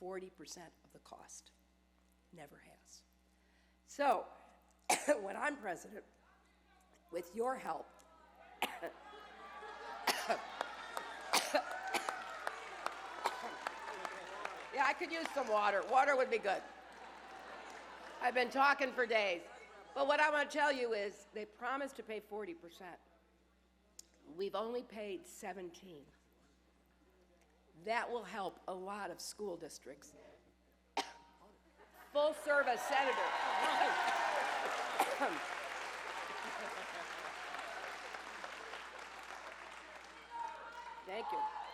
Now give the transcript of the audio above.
40% of the cost. Never has. So, when I'm president, with your help, yeah, I could use some water. Water would be good. I've been talking for days. But what I want to tell you is they promised to pay 40%. We've only paid 17. That will help a lot of school districts. Full service senator. Thank you.